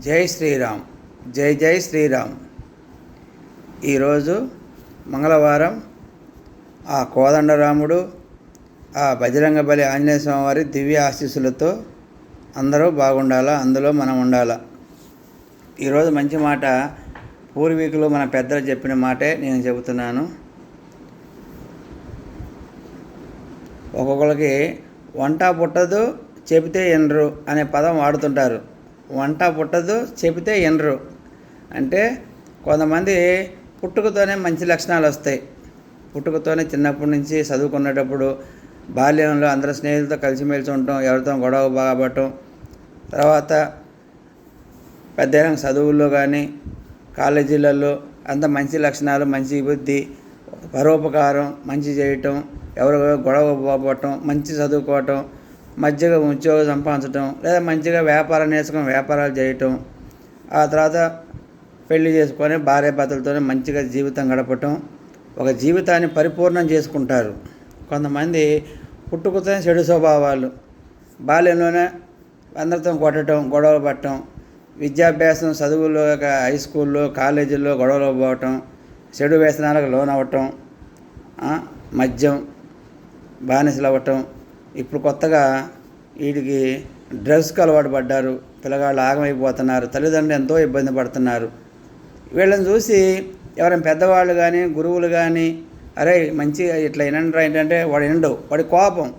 జై శ్రీరామ్. జై జై శ్రీరామ్. ఈరోజు మంగళవారం. ఆ కోదండరాముడు, ఆ బజరంగబలి ఆంజనేయ స్వామి వారి దివ్య ఆశీస్సులతో అందరూ బాగుండాలా, అందులో మనం ఉండాలా. ఈరోజు మంచి మాట, పూర్వీకులు మన పెద్దలు చెప్పిన మాటే నేను చెబుతున్నాను. ఒక్కొక్కరికి వంట పుట్టదు చెబితే ఎనరు అనే పదం వాడుతుంటారు. వంట పుట్టదు చెబితే ఎనరు అంటే కొంతమంది పుట్టుకతోనే మంచి లక్షణాలు వస్తాయి. పుట్టుకతోనే చిన్నప్పటి నుంచి చదువుకునేటప్పుడు బాల్యంలో అందరు స్నేహితులతో కలిసిమెలిసి ఉండటం, ఎవరితో గొడవ బాగపడటం, తర్వాత పెద్ద చదువుల్లో కానీ కాలేజీలలో అంత మంచి లక్షణాలు, మంచి బుద్ధి, పరోపకారం, మంచి చేయటం, ఎవరు గొడవ పోగొట్టడం, మంచి చదువుకోవటం, మంచిగా ఉద్యోగం సంపాదించడం, లేదా మంచిగా వ్యాపారం నేర్చుకుని వ్యాపారాలు చేయటం, ఆ తర్వాత పెళ్లి చేసుకొని భార్యాభర్తలతోనే మంచిగా జీవితం గడపటం, ఒక జీవితాన్ని పరిపూర్ణం చేసుకుంటారు. కొంతమంది పుట్టుకతోనే చెడు స్వభావాలు, బాల్యంలోనే అందరితో కొట్టడం, గొడవలు పట్టడం, విద్యాభ్యాసం చదువుల్లో హై స్కూల్లో కాలేజీల్లో గొడవలు పోవటం, చెడు వ్యసనాలకు లోనవ్వటం, మద్యం బానిసలు అవ్వటం. ఇప్పుడు కొత్తగా వీటికి డ్రగ్స్కి అలవాటు పడ్డారు. పిల్లగాళ్ళు ఆగమైపోతున్నారు. తల్లిదండ్రులు ఎంతో ఇబ్బంది పడుతున్నారు. వీళ్ళని చూసి ఎవరైనా పెద్దవాళ్ళు కానీ గురువులు కానీ, అరే మంచిగా ఇట్లా వినండి ఏంటంటే వాడు వినడు. వాడి కోపం,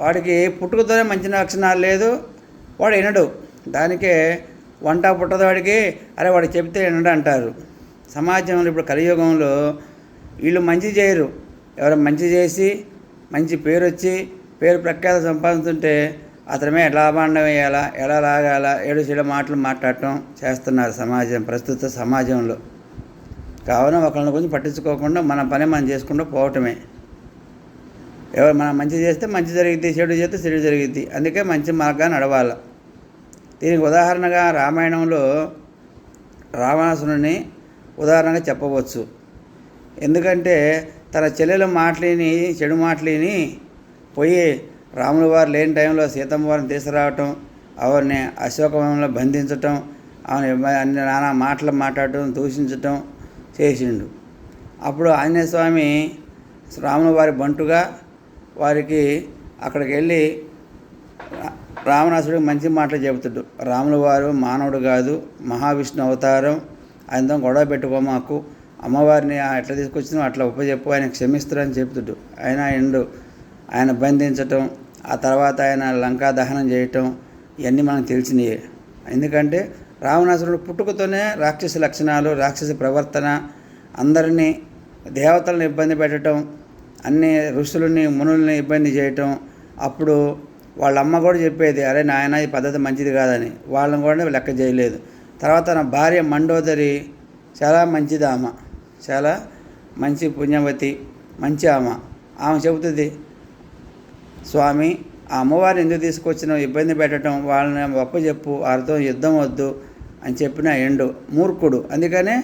వాడికి పుట్టుకతోనే మంచి లక్షణాలు లేదు, వాడు వినడు. దానికే వంట పుట్టదు వాడికి, అరే వాడికి చెప్తే వినడు అంటారు. సమాజంలో ఇప్పుడు కలియుగంలో వీళ్ళు మంచి చేయరు. ఎవరైనా మంచి చేసి మంచి పేరు వచ్చి పేరు ప్రఖ్యాత సంపాదించుంటే అతనే ఎలా బాండం వేయాలా, ఎలా లాగాలా, ఏడు చెడు మాటలు మాట్లాడటం చేస్తున్నారు ప్రస్తుత సమాజంలో. కావున ఒకళ్ళని గురించి పట్టించుకోకుండా మన పని మనం చేసుకుంటూ పోవటమే. ఎవరు మనం మంచి చేస్తే మంచి జరిగిద్ది, చెడు చేస్తే చెడు జరిగిద్ది. అందుకే మంచి మార్గాన్ని నడవాలి. దీనికి ఉదాహరణగా రామాయణంలో రావణాసురుని ఉదాహరణగా చెప్పవచ్చు. ఎందుకంటే తన చెల్లెల మాటలిని, చెడు మాటలిని పోయి రాముల వారు లేని టైంలో సీతమ్మ వారిని తీసుకురావటం, ఆవిడని అశోకవనంలో బంధించటం, ఆమె అన్ని నానా మాటలు మాట్లాడటం, దూషించటం చేసిండు. అప్పుడు ఆంజనేయ స్వామి రాముల వారి బంటుగా వారికి అక్కడికి వెళ్ళి రావణాసుడికి మంచి మాటలు చెబుతాడు. రాముల వారు మానవుడు కాదు, మహావిష్ణు అవతారం, ఆయనతో గొడవ పెట్టుకోమాకు, అమ్మవారిని ఎట్లా తీసుకొచ్చినా అట్లా ఉపజెప్పు, ఆయన క్షమిస్తారని చెప్తుడు. ఆయన బంధించటం, ఆ తర్వాత ఆయన లంకా దహనం చేయటం, ఇవన్నీ మనకు తెలిసినవి. ఎందుకంటే రావణాసురుడు పుట్టుకతోనే రాక్షస లక్షణాలు, రాక్షస ప్రవర్తన, అందరినీ దేవతలను ఇబ్బంది పెట్టడం, అన్ని ఋషులని మునుల్ని ఇబ్బంది చేయటం. అప్పుడు వాళ్ళ అమ్మ కూడా చెప్పేది, అరే నాయన ఈ పద్ధతి మంచిది కాదని. వాళ్ళని కూడా లెక్క చేయలేదు. తర్వాత తన భార్య మండోదరి చాలా మంచిది, ఆమె చాలా మంచి పుణ్యవతి, మంచి ఆమె చెబుతుంది, స్వామి ఆ అమ్మవారిని ఎందుకు తీసుకొచ్చినావు, ఇబ్బంది పెట్టడం, వాళ్ళని చెప్పు, వారితో యుద్ధం వద్దు అని చెప్పిన మూర్ఖుడు. అందుకనే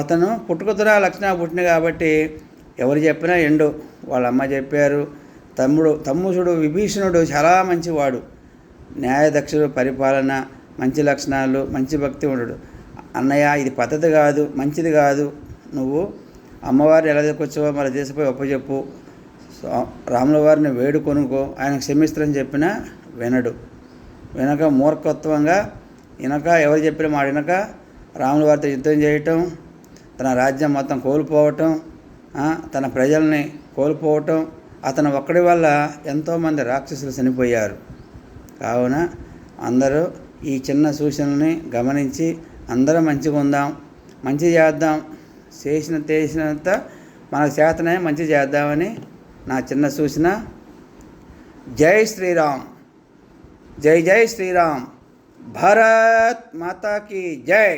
అతను పుట్టుకతోనే లక్షణాలు పుట్టిన కాబట్టి ఎవరు చెప్పినా వాళ్ళ అమ్మ చెప్పారు. తమ్ముడు విభీషణుడు చాలా మంచివాడు, న్యాయదక్షుడు, పరిపాలన, మంచి లక్షణాలు, మంచి భక్తి ఉండడు. అన్నయ్య ఇది పద్ధతి కాదు, మంచిది కాదు, నువ్వు అమ్మవారిని ఎలా తీసుకొచ్చావో మరి చేసిపోయి ఒప్పచెప్పు, రాముల వారిని వేడుకొనుకో, ఆయన క్షమిస్తారని చెప్పినా వినక మూర్ఖత్వంగా ఎవరు చెప్పిన మాట వినక రాముల వారితో యుద్ధం చేయటం, తన రాజ్యం మొత్తం కోల్పోవటం, తన ప్రజల్ని కోల్పోవటం, అతను ఒక్కడి వల్ల ఎంతోమంది రాక్షసులు చనిపోయారు. కావున అందరూ ఈ చిన్న సూచనల్ని గమనించి అందరం మంచిగా ఉందాం, మంచి చేద్దాం, చేసినంత మనకు చేతనే మంచి చేద్దామని నా చిన్న సూచన. జై శ్రీరామ్. జై జై శ్రీరామ్. భారత్ మాతాకి జై.